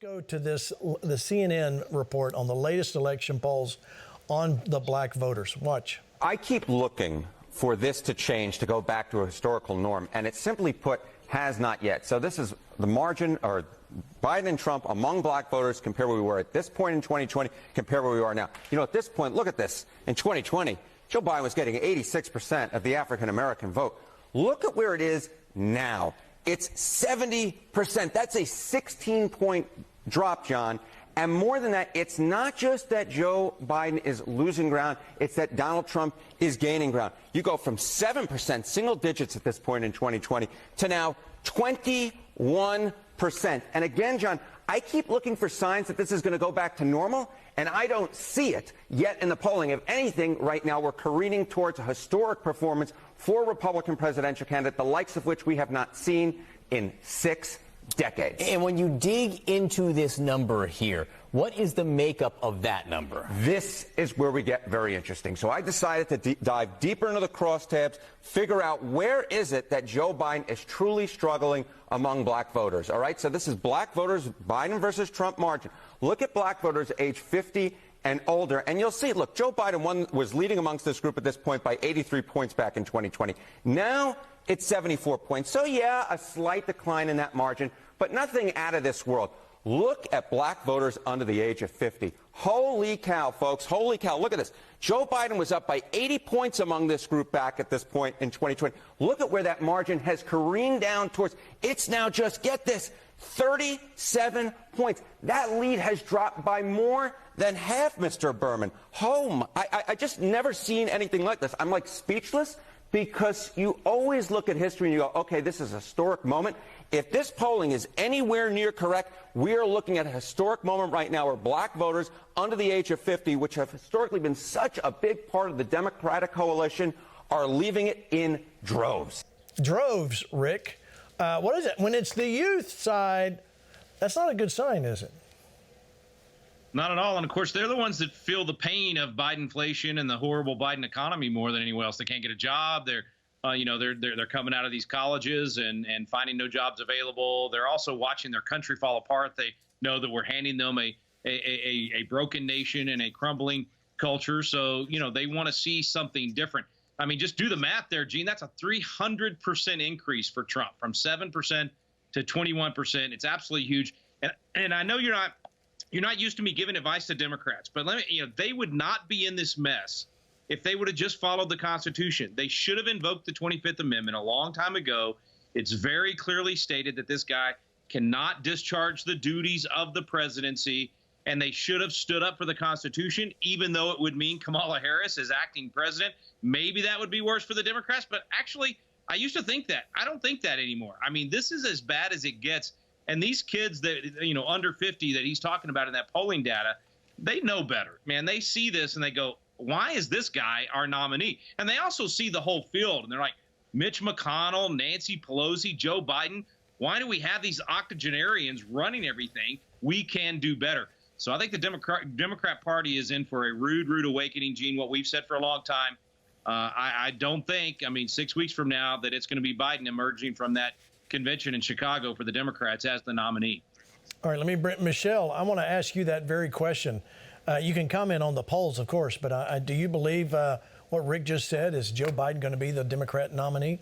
Go to the CNN report on the latest election polls on the black voters. Watch. I keep looking for this to change, to go back to a historical norm, and it simply put has not yet. So this is the margin, or Biden and Trump among black voters, compare where we were at this point in 2020, compare where we are now. You know, at this point, look at this. In 2020, Joe Biden was getting 86% of the African-American vote. Look at where it is now. It's 70%. That's a 16-point drop, John. And more than that, it's not just that Joe Biden is losing ground, it's that Donald Trump is gaining ground. You go from 7%, single digits at this point in 2020, to now 21%. And again, John, I keep looking for signs that this is going to go back to normal, and I don't see it yet in the polling. If anything, right now we're careening towards a historic performance for a Republican presidential candidate, the likes of which we have not seen in 6 decades. And when you dig into this number here, what is the makeup of that number? This is where we get very interesting. So I decided to dive deeper into the crosstabs, figure out where is it that Joe Biden is truly struggling among black voters. All right, so this is black voters, Biden versus Trump margin. Look at black voters age 50 and older, and you'll see, look, Joe Biden was leading amongst this group at this point by 83 points back in 2020. Now it's 74 points. So, yeah, a slight decline in that margin, but nothing out of this world. Look at black voters under the age of 50. Holy cow, folks. Holy cow. Look at this. Joe Biden was up by 80 points among this group back at this point in 2020. Look at where that margin has careened down towards. It's now just, get this, 37 points. That lead has dropped by more than half, Mr. Berman. I just never seen anything like this. I'm like speechless, because you always look at history and you go, okay, this is a historic moment. If this polling is anywhere near correct, we are looking at a historic moment right now where black voters under the age of 50, which have historically been such a big part of the Democratic coalition, are leaving it in droves. Droves, Rick. What is it? When it's the youth side, that's not a good sign, is it? Not at all. And of course, they're the ones that feel the pain of Bidenflation and the horrible Biden economy more than anyone else. They can't get a job. They're coming out of these colleges and finding no jobs available. They're also watching their country fall apart. They know that we're handing them a broken nation and a crumbling culture. So, they want to see something different. I mean, just do the math there, Gene. That's a 300% increase for Trump, from 7% to 21%. It's absolutely huge. And I know you're not used to me giving advice to Democrats, but they would not be in this mess if they would have just followed the Constitution. They should have invoked the 25th Amendment a long time ago. It's very clearly stated that this guy cannot discharge the duties of the presidency, and they should have stood up for the Constitution, even though it would mean Kamala Harris as acting president. Maybe that would be worse for the Democrats, but actually, I used to think that. I don't think that anymore. I mean, this is as bad as it gets. And these kids that, under 50 that he's talking about in that polling data, they know better, man. They see this and they go, why is this guy our nominee? And they also see the whole field, and they're like, Mitch McConnell, Nancy Pelosi, Joe Biden. Why do we have these octogenarians running everything? We can do better. So I think the Democrat Party is in for a rude awakening, Gene, what we've said for a long time. I don't think, 6 weeks from now, that it's going to be Biden emerging from that convention in Chicago for the Democrats as the nominee. All right, let me bring Michelle. I want to ask you that very question. You can comment on the polls, of course, but do you believe what Rick just said? Is Joe Biden going to be the Democrat nominee?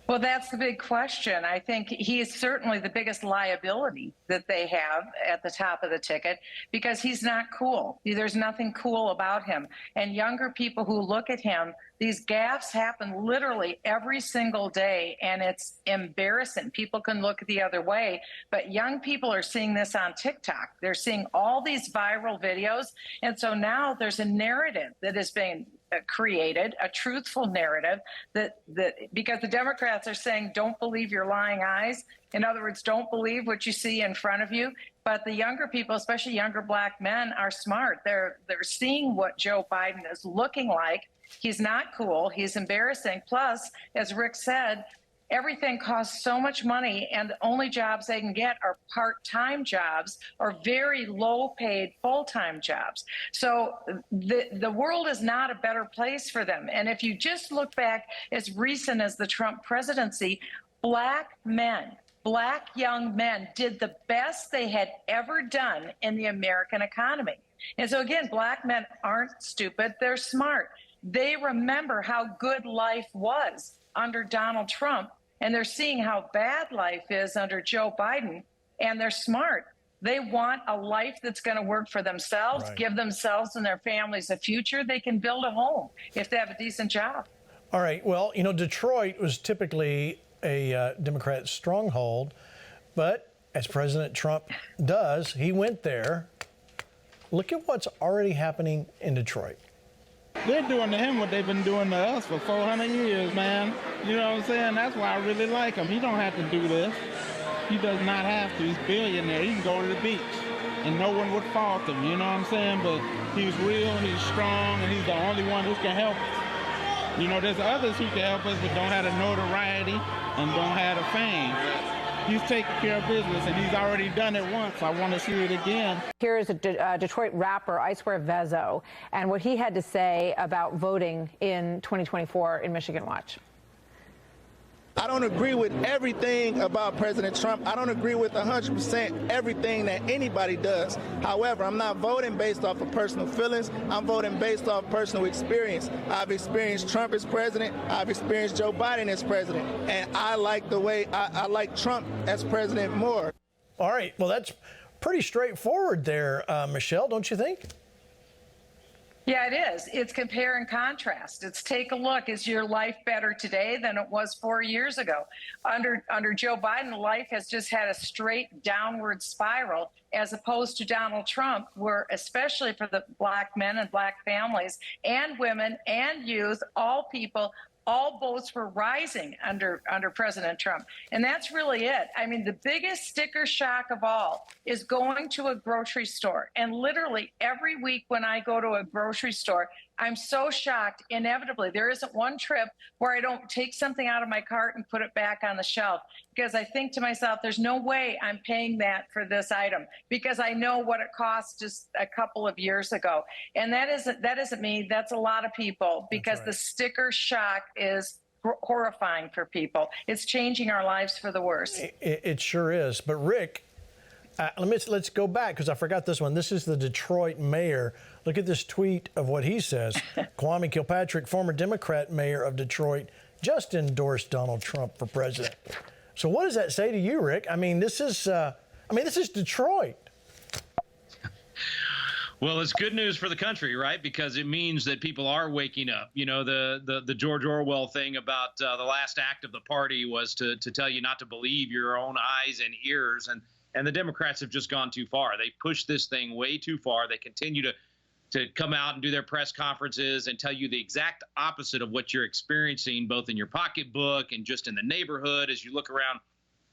Well, that's the big question. I think he is certainly the biggest liability that they have at the top of the ticket, because he's not cool. There's nothing cool about him. And younger people who look at him, these gaffes happen literally every single day, and it's embarrassing. People can look the other way, but young people are seeing this on TikTok. They're seeing all these viral videos, and so now there's a narrative that is being created, a truthful narrative that because the Democrats are saying, don't believe your lying eyes. In other words, don't believe what you see in front of you. But the younger people, especially younger black men, are smart. They're seeing what Joe Biden is looking like. He's not cool. He's embarrassing. Plus, as Rick said, everything costs so much money, and the only jobs they can get are part-time jobs or very low-paid full-time jobs. So the world is not a better place for them. And if you just look back as recent as the Trump presidency, black men black young men did the best they had ever done in the American economy. And so again, black men aren't stupid, they're smart. They remember how good life was under Donald Trump, and they're seeing how bad life is under Joe Biden, and they're smart. They want a life that's going to work for themselves, Right. give themselves and their families a future. They can build a home if they have a decent job. All right. Well, you know, Detroit was typically a Democrat stronghold, but as President Trump does, he went there. Look at what's already happening in Detroit. They're doing to him what they've been doing to us for 400 years, man. You know what I'm saying? That's why I really like him. He don't have to do this. He does not have to. He's a billionaire. He can go to the beach, and no one would fault him. You know what I'm saying? But he's real, he's strong, and he's the only one who can help us. You know, there's others who can help us, but don't have the notoriety and don't have the fame. He's taking care of business, and he's already done it once. I want to see it again. Here is a Detroit rapper, I Swear Vezo, and what he had to say about voting in 2024 in Michigan. Watch. I don't agree with everything about President Trump. I don't agree with 100% everything that anybody does. However, I'm not voting based off of personal feelings. I'm voting based off personal experience. I've experienced Trump as president. I've experienced Joe Biden as president. And I like the way I like Trump as president more. All right. Well, that's pretty straightforward there, Michelle, don't you think? Yeah, it is. It's compare and contrast. It's take a look. Is your life better today than it was 4 years ago? Under Joe Biden, life has just had a straight downward spiral, as opposed to Donald Trump, where especially for the black men and black families and women and youth, all people, all boats were rising under President Trump. And that's really it. I mean, the biggest sticker shock of all is going to a grocery store. And literally every week when I go to a grocery store, I'm so shocked. Inevitably, there isn't one trip where I don't take something out of my cart and put it back on the shelf, because I think to myself, there's no way I'm paying that for this item, because I know what it cost just a couple of years ago. And that isn't me. That's a lot of people, because the sticker shock is horrifying for people. It's changing our lives for the worse. It sure is. But Rick, let's go back, because I forgot this one. This is the Detroit mayor. Look at this tweet of what he says. Kwame Kilpatrick, former Democrat mayor of Detroit, just endorsed Donald Trump for president. So what does that say to you, Rick? I mean, this is Detroit. Well, it's good news for the country, right? Because it means that people are waking up. You know, the George Orwell thing about the last act of the party was to tell you not to believe your own eyes and ears. And the Democrats have just gone too far. They pushed this thing way too far. They continue to come out and do their press conferences and tell you the exact opposite of what you're experiencing, both in your pocketbook and just in the neighborhood as you look around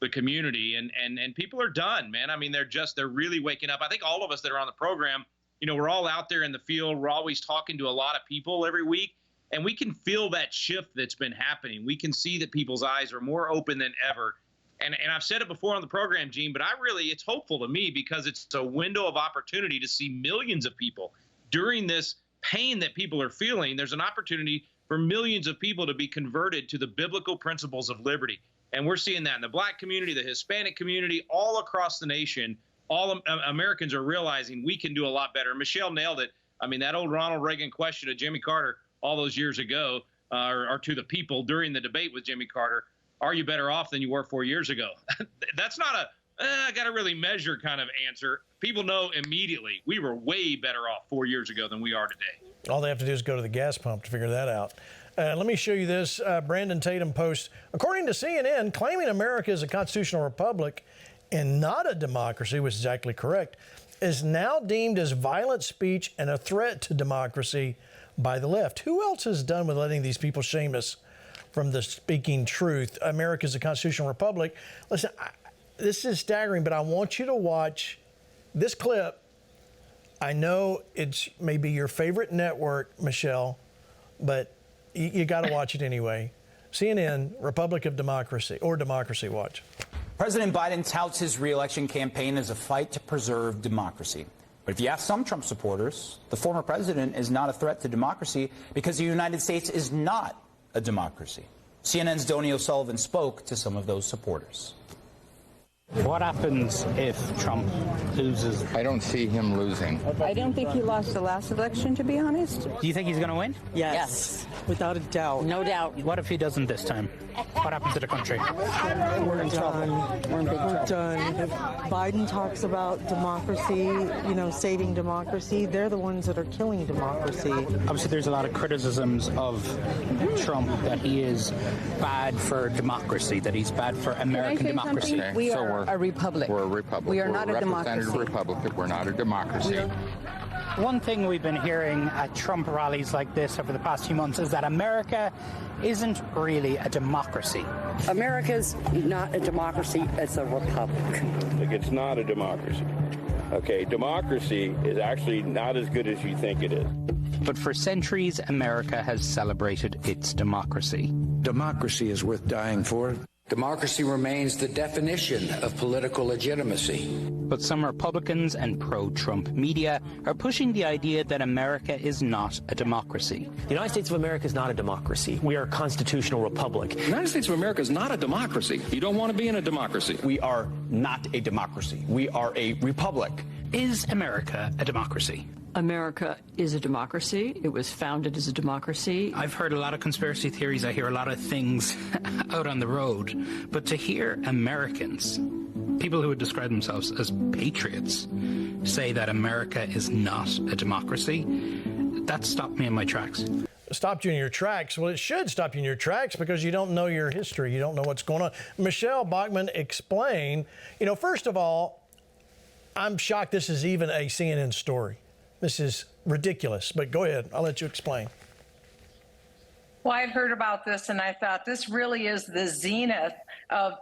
the community. And people are done, man. I mean, they're really waking up. I think all of us that are on the program, you know, we're all out there in the field. We're always talking to a lot of people every week, and we can feel that shift that's been happening. We can see that people's eyes are more open than ever. And I've said it before on the program, Gene, but it's hopeful to me, because it's a window of opportunity to see millions of people during this pain that people are feeling. There's an opportunity for millions of people to be converted to the biblical principles of liberty. And we're seeing that in the black community, the Hispanic community, all across the nation. All Americans are realizing we can do a lot better. Michelle nailed it. I mean, that old Ronald Reagan question to Jimmy Carter all those years ago, or to the people during the debate with Jimmy Carter, are you better off than you were 4 years ago? That's not I got to really measure kind of answer. People know immediately we were way better off 4 years ago than we are today. All they have to do is go to the gas pump to figure that out. Let me show you this. Brandon Tatum posts, according to CNN, claiming America is a constitutional republic and not a democracy, which is exactly correct, is now deemed as violent speech and a threat to democracy by the left. Who else is done with letting these people shame us from the speaking truth? America is a constitutional republic. Listen, this is staggering, but I want you to watch this clip. I know it's maybe your favorite network, Michelle, but you got to watch it anyway. CNN, Republic of Democracy, or Democracy Watch. President Biden touts his re-election campaign as a fight to preserve democracy. But if you ask some Trump supporters, the former president is not a threat to democracy because the United States is not a democracy. CNN's Donnie O'Sullivan spoke to some of those supporters. What happens if Trump loses? I don't see him losing. I don't think he lost the last election, to be honest. Do you think he's going to win? Yes. Without a doubt. No doubt. What if he doesn't this time? What happens to the country? We're in trouble. We're done. If Biden talks about democracy, saving democracy, they're the ones that are killing democracy. Obviously, there's a lot of criticisms of Trump that he is bad for democracy, that he's bad for American democracy. Okay, we are a republic. We're a republic. We are We're not a democracy. Republic. We're not a democracy. One thing we've been hearing at Trump rallies like this over the past few months is that America isn't really a democracy. America's not a democracy, it's a republic. It's not a democracy. Okay, democracy is actually not as good as you think it is. But for centuries, America has celebrated its democracy. Democracy is worth dying for. Democracy remains the definition of political legitimacy. But some Republicans and pro-Trump media are pushing the idea that America is not a democracy. The United States of America is not a democracy. We are a constitutional republic. The United States of America is not a democracy. You don't want to be in a democracy. We are not a democracy. We are a republic. Is America a democracy? America is a democracy. It was founded as a democracy. I've heard a lot of conspiracy theories. I hear a lot of things out on the road. But to hear Americans, people who would describe themselves as patriots, say that America is not a democracy, that stopped me in my tracks. Stopped you in your tracks? Well, it should stop you in your tracks because you don't know your history. You don't know what's going on. Michelle Bachmann, explain. First of all, I'm shocked this is even a CNN story. This is ridiculous, but go ahead. I'll let you explain. Well, I'd heard about this and I thought this really is the zenith of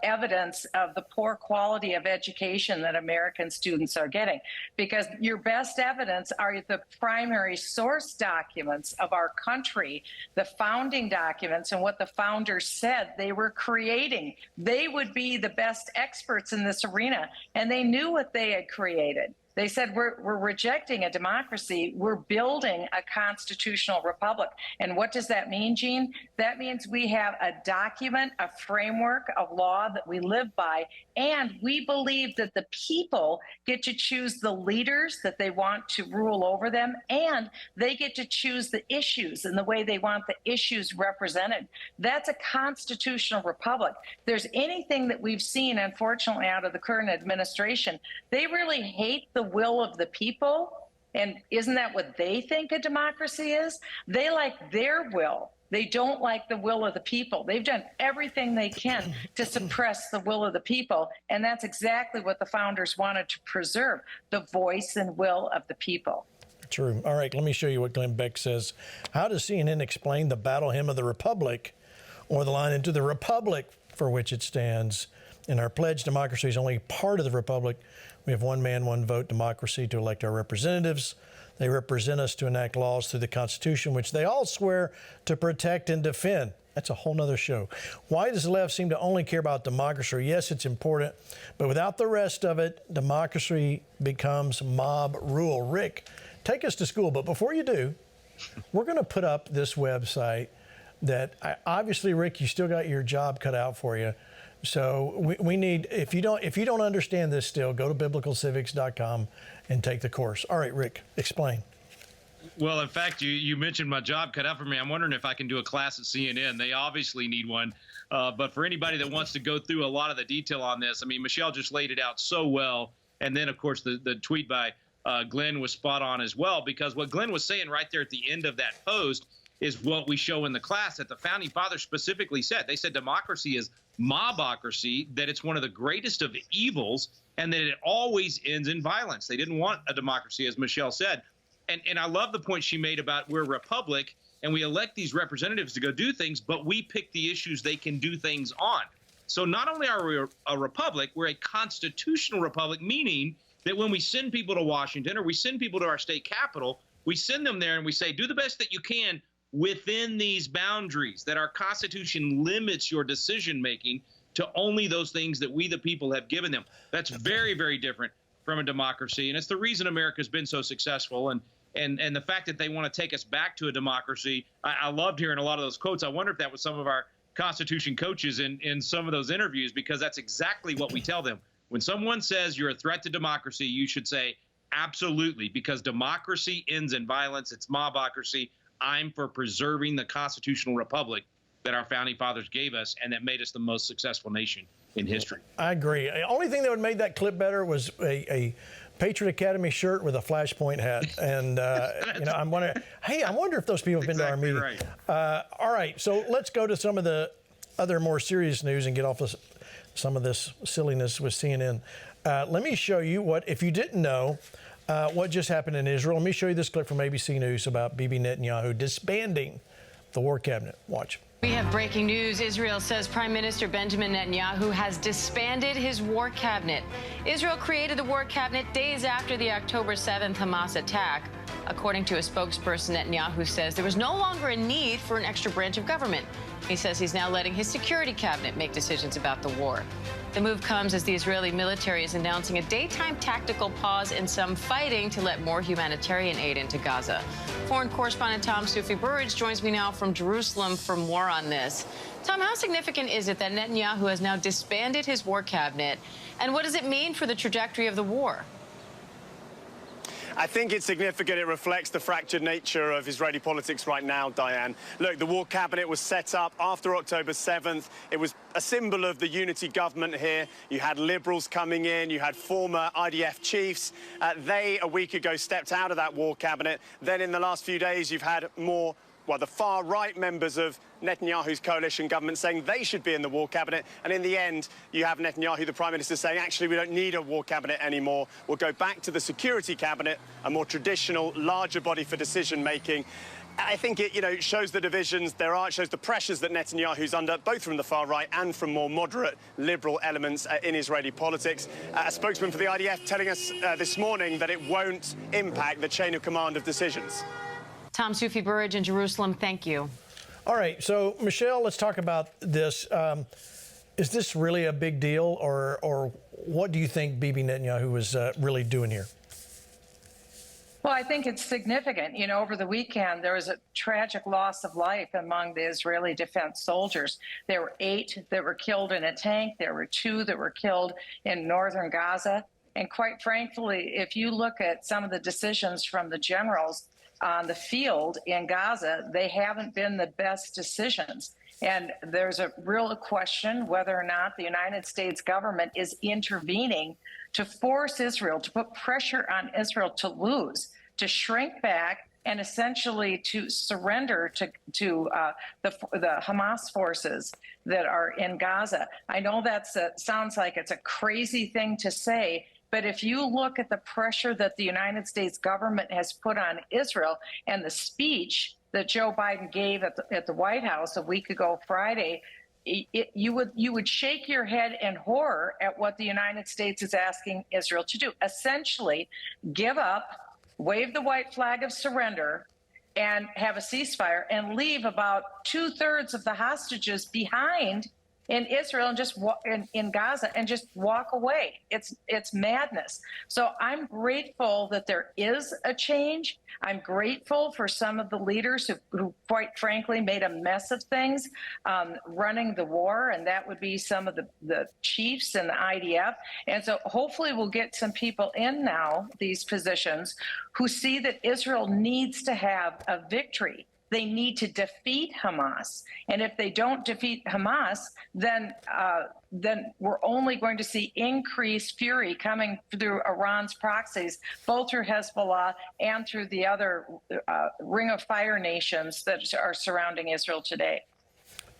evidence of the poor quality of education that American students are getting, because your best evidence are the primary source documents of our country, the founding documents and what the founders said they were creating. They would be the best experts in this arena, and they knew what they had created. They said, we're rejecting a democracy. We're building a constitutional republic. And what does that mean, Gene? That means we have a document, a framework of law that we live by. And we believe that the people get to choose the leaders that they want to rule over them. And they get to choose the issues and the way they want the issues represented. That's a constitutional republic. If there's anything that we've seen, unfortunately, out of the current administration, they really hate the will of the people. And isn't that what they think a democracy is? They like their will. They don't like the will of the people. They've done everything they can to suppress the will of the people. And that's exactly what the founders wanted to preserve, the voice and will of the people. True. All right, let me show you what Glenn Beck says. How does CNN explain the battle hymn of the Republic, or the line into the Republic for which it stands? In our pledge, democracy is only part of the Republic. We have one man, one vote democracy to elect our representatives. They represent us to enact laws through the Constitution, which they all swear to protect and defend. That's a whole nother show. Why does the left seem to only care about democracy? Yes, it's important, but without the rest of it, democracy becomes mob rule. Rick, take us to school. But before you do, we're going to put up this website that obviously, Rick, you still got your job cut out for you. So we need, if you don't understand this still, go to biblicalcivics.com and take the course. All right, Rick, explain. Well, in fact, you mentioned my job cut out for me. I'm wondering if I can do a class at CNN. They obviously need one. But for anybody that wants to go through a lot of the detail on this, I mean, Michelle just laid it out so well. And then, of course, the tweet by Glenn was spot on as well, because what Glenn was saying right there at the end of that post is what we show in the class that the founding fathers specifically said. They said democracy is mobocracy, that it's one of the greatest of evils, and that it always ends in violence. They didn't want a democracy, as Michelle said. And I love the point she made about we're a republic, and we elect these representatives to go do things, but we pick the issues they can do things on. So not only are we a republic, we're a constitutional republic, meaning that when we send people to Washington or we send people to our state capital, we send them there and we say, do the best that you can within these boundaries, that our Constitution limits your decision-making to only those things that we, the people, have given them. That's very, very different from a democracy. And it's the reason America's been so successful. And the fact that they want to take us back to a democracy, I loved hearing a lot of those quotes. I wonder if that was some of our Constitution coaches in some of those interviews, because that's exactly what we tell them. When someone says you're a threat to democracy, you should say, absolutely, because democracy ends in violence. It's mobocracy. I'm for preserving the constitutional republic that our founding fathers gave us and that made us the most successful nation in history. I agree. The only thing that would make that clip better was a Patriot Academy shirt with a FlashPoint hat. And, I'm wondering, hey, I wonder if those people have been to our meeting. Right. All right, so let's go to some of the other more serious news and get off some of this silliness with CNN. Let me show you if you didn't know, what just happened in Israel. Let me show you this clip from ABC News about Bibi Netanyahu disbanding the war cabinet. Watch. We have breaking news. Israel says Prime Minister Benjamin Netanyahu has disbanded his war cabinet. Israel created the war cabinet days after the October 7th Hamas attack. According to a spokesperson, Netanyahu says there was no longer a need for an extra branch of government. He says he's now letting his security cabinet make decisions about the war. The move comes as the Israeli military is announcing a daytime tactical pause in some fighting to let more humanitarian aid into Gaza. Foreign correspondent Tom Sufi-Burridge joins me now from Jerusalem for more on this. Tom, how significant is it that Netanyahu has now disbanded his war cabinet, and what does it mean for the trajectory of the war? I think it's significant. It reflects the fractured nature of Israeli politics right now, Diane. Look, the war cabinet was set up after October 7th. It was a symbol of the unity government here. You had liberals coming in. You had former IDF chiefs. They, a week ago, stepped out of that war cabinet. Then in the last few days, you've had the far-right members of Netanyahu's coalition government saying they should be in the war cabinet. And in the end, you have Netanyahu, the prime minister, saying, actually, we don't need a war cabinet anymore. We'll go back to the security cabinet, a more traditional, larger body for decision-making. I think it shows the divisions it shows the pressures that Netanyahu's under, both from the far right and from more moderate liberal elements in Israeli politics. A spokesman for the IDF telling us this morning that it won't impact the chain of command of decisions. Tom Sufi-Burridge in Jerusalem, thank you. All right, so Michelle, let's talk about this. Is this really a big deal, or what do you think Bibi Netanyahu was really doing here? Well, I think it's significant. Over the weekend, there was a tragic loss of life among the Israeli defense soldiers. There were 8 that were killed in a tank. There were 2 that were killed in northern Gaza. And quite frankly, if you look at some of the decisions from the generals on the field in Gaza, they haven't been the best decisions. And there's a real question whether or not the United States government is intervening to force Israel, to put pressure on Israel to lose, to shrink back, and essentially to surrender to the Hamas forces that are in Gaza. I know that sounds like it's a crazy thing to say, but if you look at the pressure that the United States government has put on Israel and the speech that Joe Biden gave at the White House a week ago Friday, you would shake your head in horror at what the United States is asking Israel to do. Essentially, give up, wave the white flag of surrender, and have a ceasefire, and leave about 2/3 of the hostages behind in Israel and just in Gaza and just walk away. It's madness. So I'm grateful that there is a change. I'm grateful for some of the leaders who quite frankly made a mess of things running the war, and that would be some of the chiefs and the IDF. And so hopefully we'll get some people in now, these positions, who see that Israel needs to have a victory. They need to defeat Hamas. And if they don't defeat Hamas, then we're only going to see increased fury coming through Iran's proxies, both through Hezbollah and through the other ring of fire nations that are surrounding Israel today.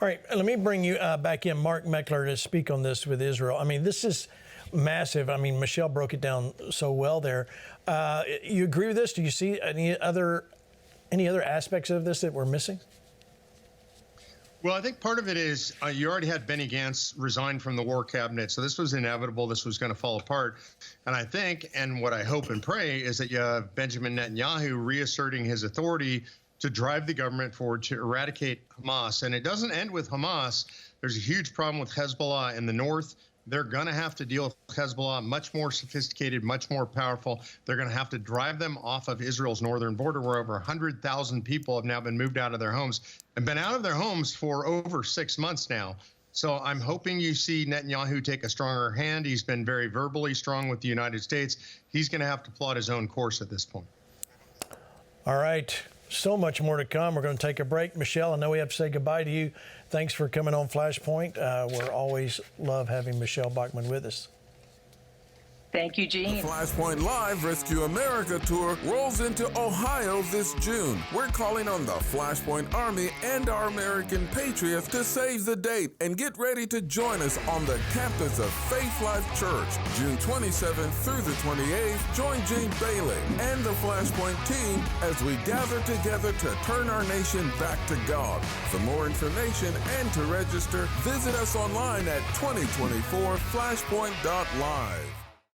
All right, let me bring you back in, Mark Meckler, to speak on this with Israel. I mean, this is massive. I mean, Michelle broke it down so well there. You agree with this? Do you see any other aspects of this that we're missing? Well, I think part of it is you already had Benny Gantz resign from the war cabinet, so this was inevitable. This was going to fall apart. And I think, and what I hope and pray, is that you have Benjamin Netanyahu reasserting his authority to drive the government forward to eradicate Hamas. And it doesn't end with Hamas. There's a huge problem with Hezbollah in the north. they're going to have to deal with Hezbollah, much more sophisticated, much more powerful. They're going to have to drive them off of Israel's northern border, where over 100,000 people have now been moved out of their homes and been out of their homes for over 6 months now. So I'm hoping you see Netanyahu take a stronger hand. He's been very verbally strong with the United States. He's going to have to plot his own course at this point. All right. So much more to come. We're going to take a break. Michelle, I know we have to say goodbye to you. Thanks for coming on FlashPoint. We're always love having Michelle Bachmann with us. Thank you, Gene. The FlashPoint Live Rescue America Tour rolls into Ohio this June. We're calling on the FlashPoint Army and our American patriots to save the date and get ready to join us on the campus of Faith Life Church, June 27th through the 28th. Join Gene Bailey and the FlashPoint team as we gather together to turn our nation back to God. For more information and to register, visit us online at 2024flashpoint.live.